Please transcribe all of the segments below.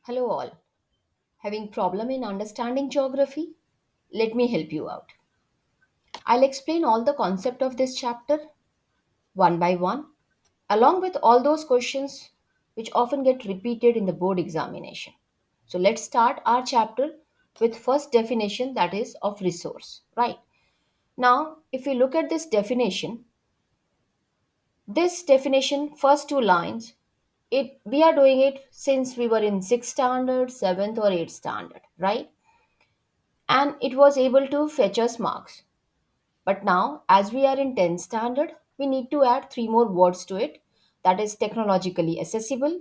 Hello all. Having problem in understanding geography? Let me help you out. I'll explain all the concept of this chapter one by one along with all those questions which often get repeated in the board examination. So let's start our chapter with first definition, that is of resource, right? Now, if we look at this definition first two lines, it we are doing it since we were in 6th standard, 7th or 8th standard, right? And it was able to fetch us marks. But now, as we are in 10th standard, we need to add three more words to it, that is technologically accessible,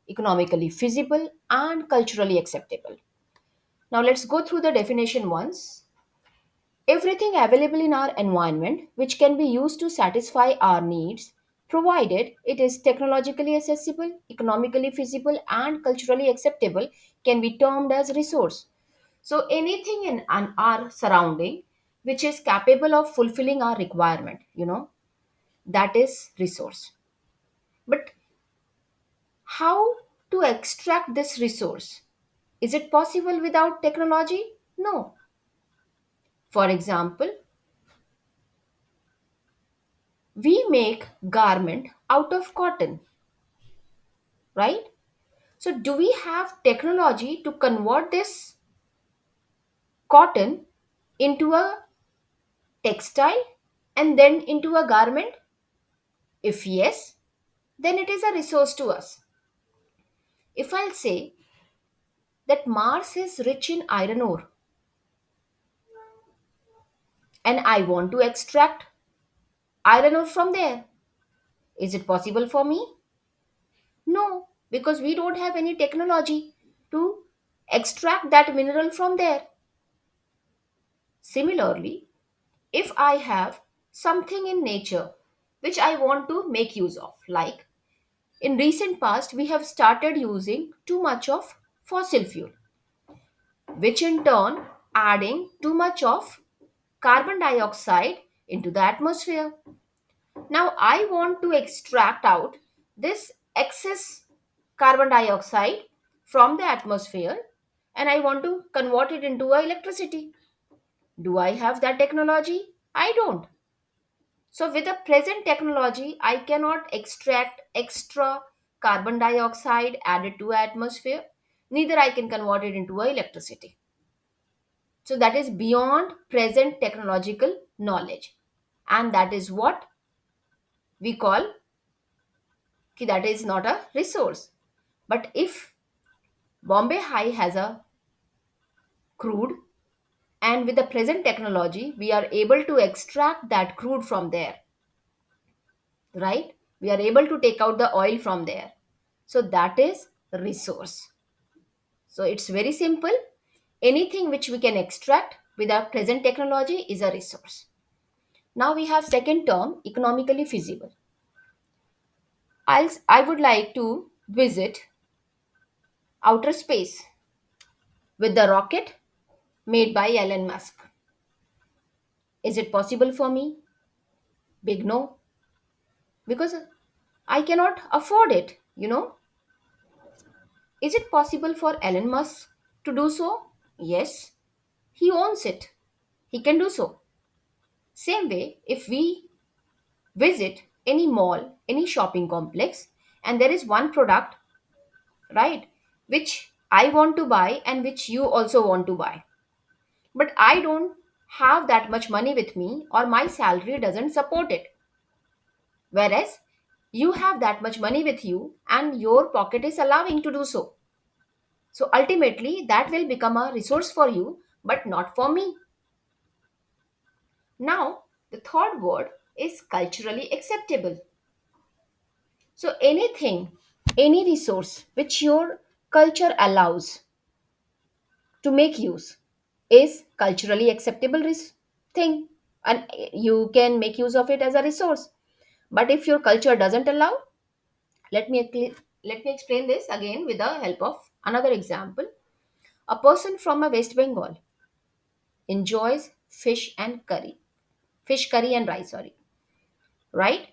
economically feasible, and culturally acceptable. Now, let's go through the definition once. Everything available in our environment which can be used to satisfy our needs, provided it is technologically accessible, economically feasible, and culturally acceptable, can be termed as resource. So anything in our surrounding which is capable of fulfilling our requirement, that is resource. But how to extract this resource? Is it possible without technology? No. For example, we make garment out of cotton, right? So do we have technology to convert this cotton into a textile and then into a garment? If yes, then it is a resource to us. If I'll say that Mars is rich in iron ore and I want to extract iron ore from there, is it possible for me? No, because we don't have any technology to extract that mineral from there. Similarly, if I have something in nature which I want to make use of, like in recent past we have started using too much of fossil fuel, which in turn adding too much of carbon dioxide into the atmosphere. Now I want to extract out this excess carbon dioxide from the atmosphere and I want to convert it into electricity. Do I have that technology? I don't. So with the present technology, I cannot extract extra carbon dioxide added to atmosphere. Neither I can convert it into electricity. So that is beyond present technological knowledge. And that is what we call that is not a resource. But if Bombay High has a crude and with the present technology we are able to extract that crude from there, right? We are able to take out the oil from there. So that is resource. So it's very simple. Anything which we can extract with our present technology is a resource. Now we have second term, economically feasible. I would like to visit outer space with the rocket made by Elon Musk. Is it possible for me? Big no, because I cannot afford it. Is it possible for Elon Musk to do so? Yes, he owns it. He can do so. Same way, if we visit any mall, any shopping complex, and there is one product, right, which I want to buy and which you also want to buy, but I don't have that much money with me or my salary doesn't support it. Whereas you have that much money with you and your pocket is allowing to do so. So ultimately, that will become a resource for you, but not for me. Now, the third word is culturally acceptable. So anything, any resource which your culture allows to make use is culturally acceptable thing, and you can make use of it as a resource. But if your culture doesn't allow, let me let me explain this again with the help of another example. A person from a West Bengal enjoys fish curry and rice, sorry, right?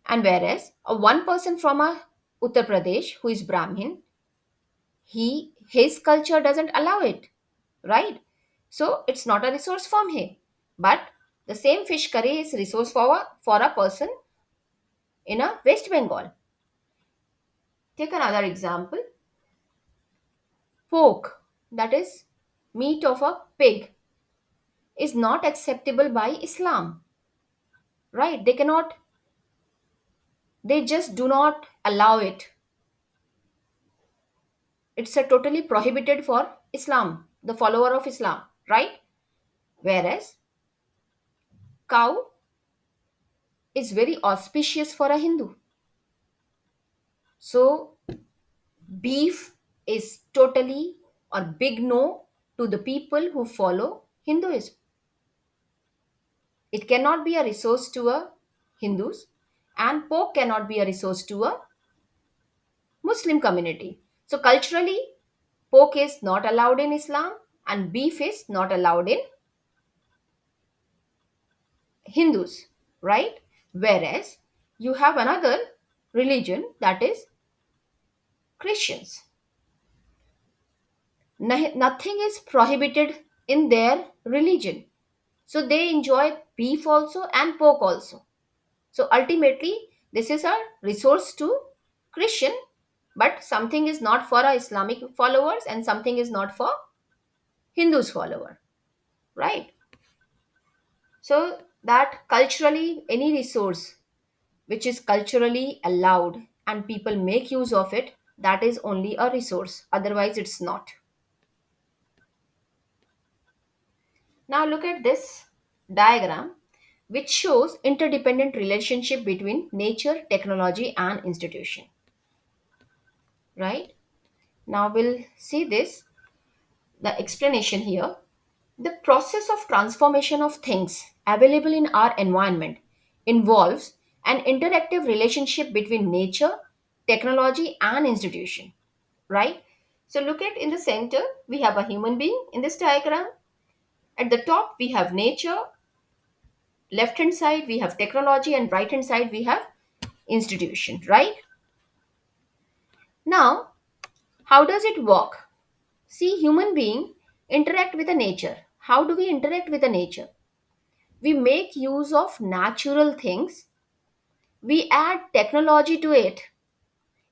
And whereas a one person from a Uttar Pradesh who is Brahmin, His culture doesn't allow it, right? So it's not a resource from him. But the same fish curry is resource for a person in a West Bengal. Take another example. Pork, that is meat of a pig, is not acceptable by Islam, right? They just do not allow it. It's a totally prohibited for Islam, the follower of Islam, right? Whereas cow is very auspicious for a Hindu. So beef is totally or big no to the people who follow Hinduism. It cannot be a resource to a Hindus, and pork cannot be a resource to a Muslim community. So culturally, pork is not allowed in Islam and beef is not allowed in Hindus, right? Whereas you have another religion, that is Christians. Nothing is prohibited in their religion. So they enjoy beef also and pork also. So ultimately, this is a resource to Christian, but something is not for our Islamic followers and something is not for Hindus follower, right? So that culturally, any resource which is culturally allowed and people make use of it, that is only a resource. Otherwise, it's not. Now look at this diagram which shows interdependent relationship between nature, technology and institution, right? Now we'll see this, the explanation here. The process of transformation of things available in our environment involves an interactive relationship between nature, technology, and institution, right? So look at in the center, we have a human being in this diagram. At the top, we have nature, left hand side, we have technology, and right hand side, we have institution, right? Now, how does it work? See, human being interact with the nature. How do we interact with the nature? We make use of natural things, we add technology to it,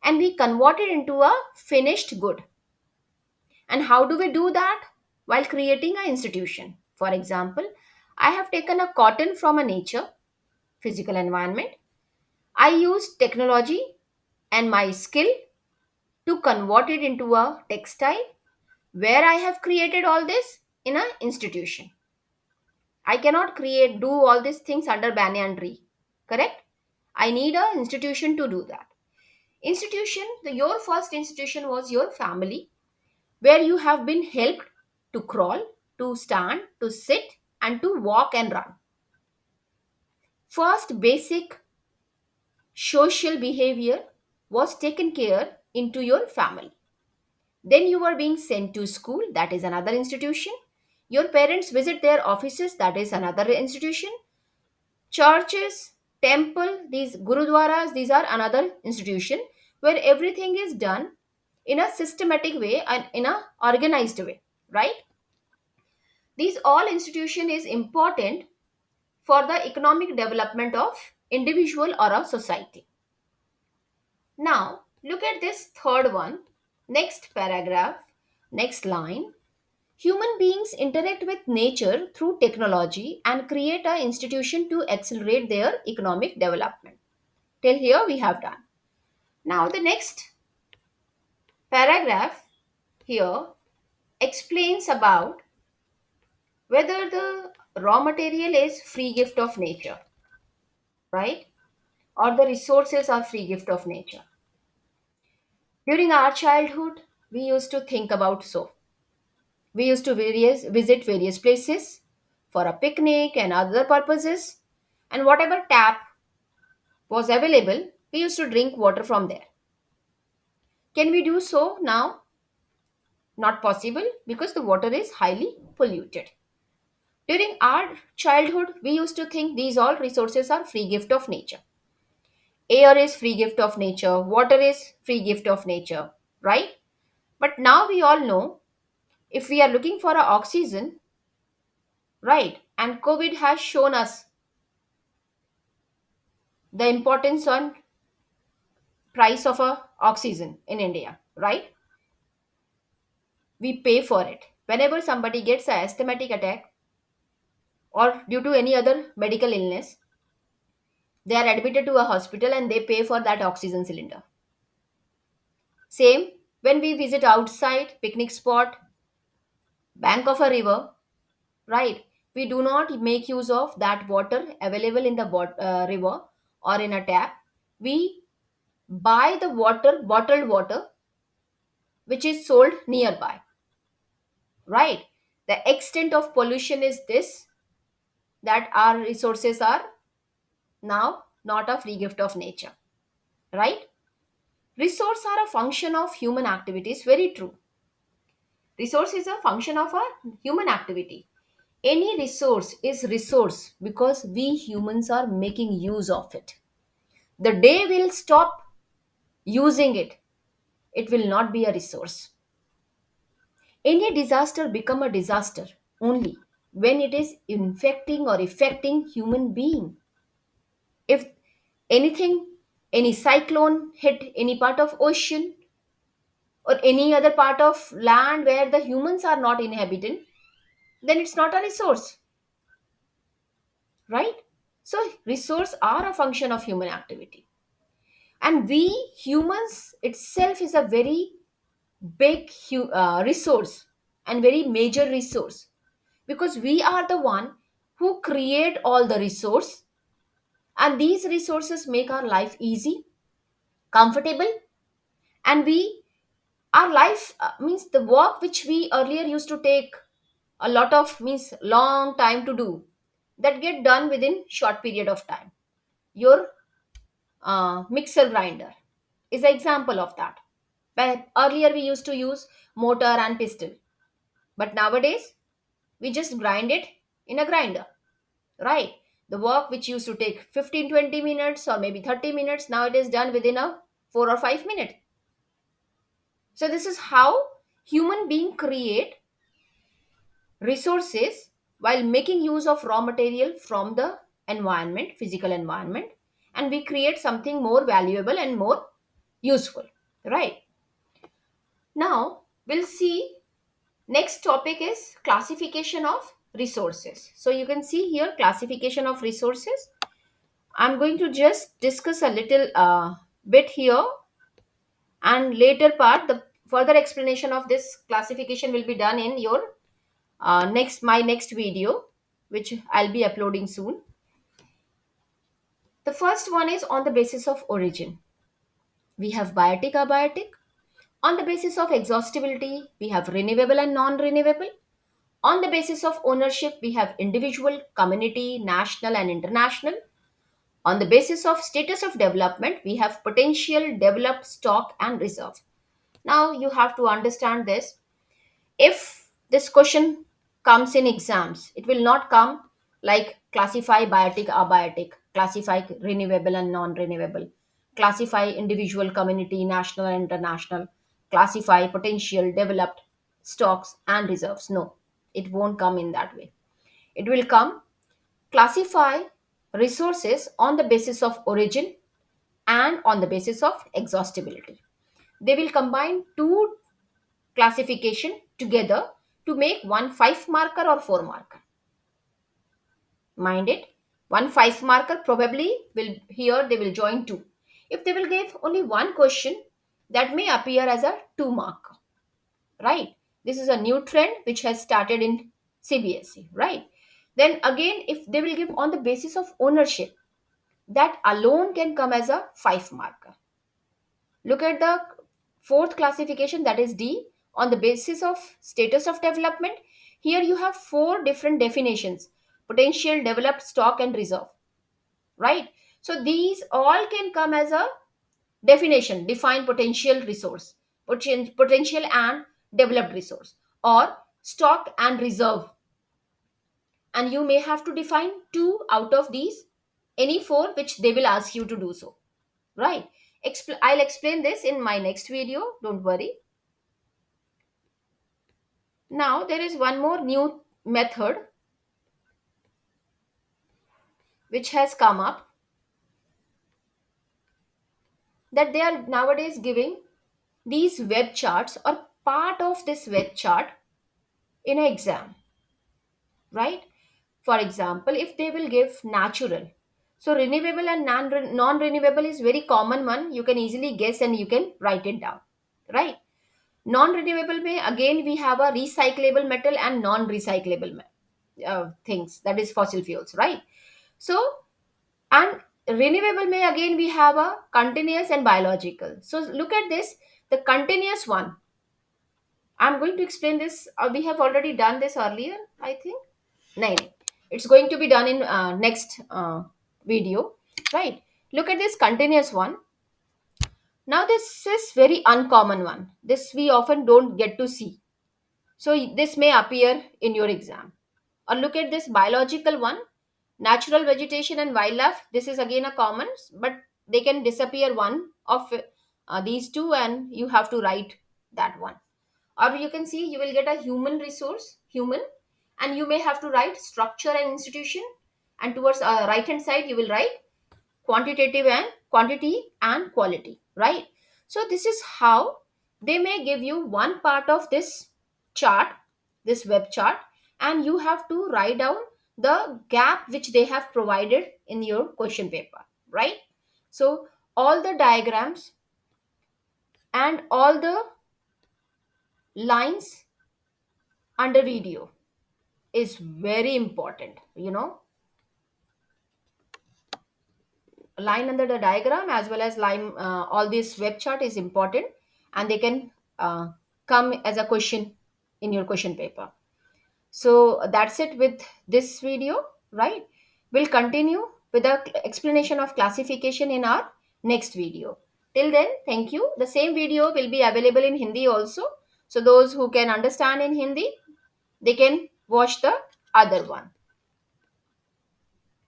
and we convert it into a finished good. And how do we do that? While creating an institution. For example, I have taken a cotton from a nature, physical environment. I use technology and my skill to convert it into a textile where I have created all this in an institution. I cannot do all these things under banyan tree. Correct? I need a institution to do that. Your first institution was your family, where you have been helped to crawl, to stand, to sit, and to walk and run. First basic social behavior was taken care into your family. Then you were being sent to school, that is another institution. Your parents visit their offices, that is another institution. Churches, temple, these gurudwaras, these are another institution where everything is done in a systematic way and in a organized way, right? These all institution is important for the economic development of individual or a society. Now look at this third one, next paragraph, next line. Human beings interact with nature through technology and create an institution to accelerate their economic development. Till here we have done. Now the next paragraph here explains about whether the raw material is free gift of nature, right? Or the resources are free gift of nature. During our childhood, we used to think about so. We used to visit various places for a picnic and other purposes, and whatever tap was available, we used to drink water from there. Can we do so now? Not possible because the water is highly polluted. During our childhood, we used to think these all resources are free gift of nature. Air is free gift of nature, water is free gift of nature, right? But now we all know, if we are looking for a oxygen, right, and COVID has shown us the importance on price of a oxygen in India, right? We pay for it. Whenever somebody gets a asthmatic attack or due to any other medical illness, they are admitted to a hospital and they pay for that oxygen cylinder. Same when we visit outside picnic spot, bank of a river, right? We do not make use of that water available in the river or in a tap. We buy the water, bottled water, which is sold nearby, right? The extent of pollution is this, that our resources are now not a free gift of nature, right? Resource are a function of human activities. Very true. Resource is a function of a human activity. Any resource is resource because we humans are making use of it. The day we'll stop using it, it will not be a resource. Any disaster become a disaster only when it is infecting or affecting human being. If anything, any cyclone hit any part of ocean or any other part of land where the humans are not inhabitant, then it's not a resource, right? So resource are a function of human activity. And we humans itself is a very big resource and very major resource, because we are the one who create all the resource, and these resources make our life easy, comfortable, and we our life means the work which we earlier used to take a lot of means long time to do, that get done within short period of time. Your mixer grinder is an example of that. But earlier we used to use motor and piston, but nowadays we just grind it in a grinder, right? The work which used to take 15-20 minutes or maybe 30 minutes, now it is done within a 4 or 5 minutes. So this is how human being create resources while making use of raw material from the environment, physical environment, and we create something more valuable and more useful, right? Now we'll see, next topic is classification of resources. So you can see here classification of resources. I'm going to just discuss a little bit here, and later part the further explanation of this classification will be done in your next my next video, which I'll be uploading soon. The first one is on the basis of origin. We have biotic, abiotic. On the basis of exhaustibility, we have renewable and non-renewable. On the basis of ownership, we have individual, community, national, and international. On the basis of status of development, we have potential, developed, stock, and reserve. Now you have to understand this. If this question comes in exams, it will not come like classify biotic, abiotic, classify renewable and non-renewable, classify individual, community, national and international, classify potential, developed, stocks and reserves. No, it won't come in that way. It will come classify resources on the basis of origin and on the basis of exhaustibility. They will combine two classification together to make one 5 marker or 4 marker. Mind it, one 5 marker probably will, here they will join two. If they will give only one question, that may appear as a 2 marker, right? This is a new trend which has started in CBSE, right? Then again, if they will give on the basis of ownership, that alone can come as a 5 marker. Look at the fourth classification, that is D, on the basis of status of development. Here you have four different definitions: potential, developed, stock, and reserve. Right? So these all can come as a definition, define potential resource, potential and developed resource, or stock and reserve. And you may have to define two out of these, any four which they will ask you to do so. Right? I'll explain this in my next video. Don't worry. Now there is one more new method which has come up, that they are nowadays giving these web charts or part of this web chart in an exam, right? For example, if they will give natural, so renewable and non renewable is very common one, you can easily guess and you can write it down, right? Non renewable may again we have a recyclable metal and non recyclable things, that is fossil fuels, right? So, and renewable may again we have a continuous and biological. So look at this, the continuous one, I'm going to explain this. We have already done this earlier, I think. No, no. It's going to be done in next video, right? Look at this continuous one. Now this is very uncommon one. This we often don't get to see. So this may appear in your exam. Or look at this biological one, natural vegetation and wildlife. This is again a common, but they can disappear one of these two, and you have to write that one. Or you can see you will get a human resource, human, and you may have to write structure and institution, and towards right hand side you will write quantitative and quantity and quality, right? So this is how they may give you one part of this chart, this web chart, and you have to write down the gap which they have provided in your question paper, right? So all the diagrams and all the lines under video is very important, line under the diagram as well as line, all this web chart is important, and they can come as a question in your question paper. So that's it with this video, right? We'll continue with the explanation of classification in our next video. Till then, thank you. The same video will be available in Hindi also, so those who can understand in Hindi, they can watch the other one.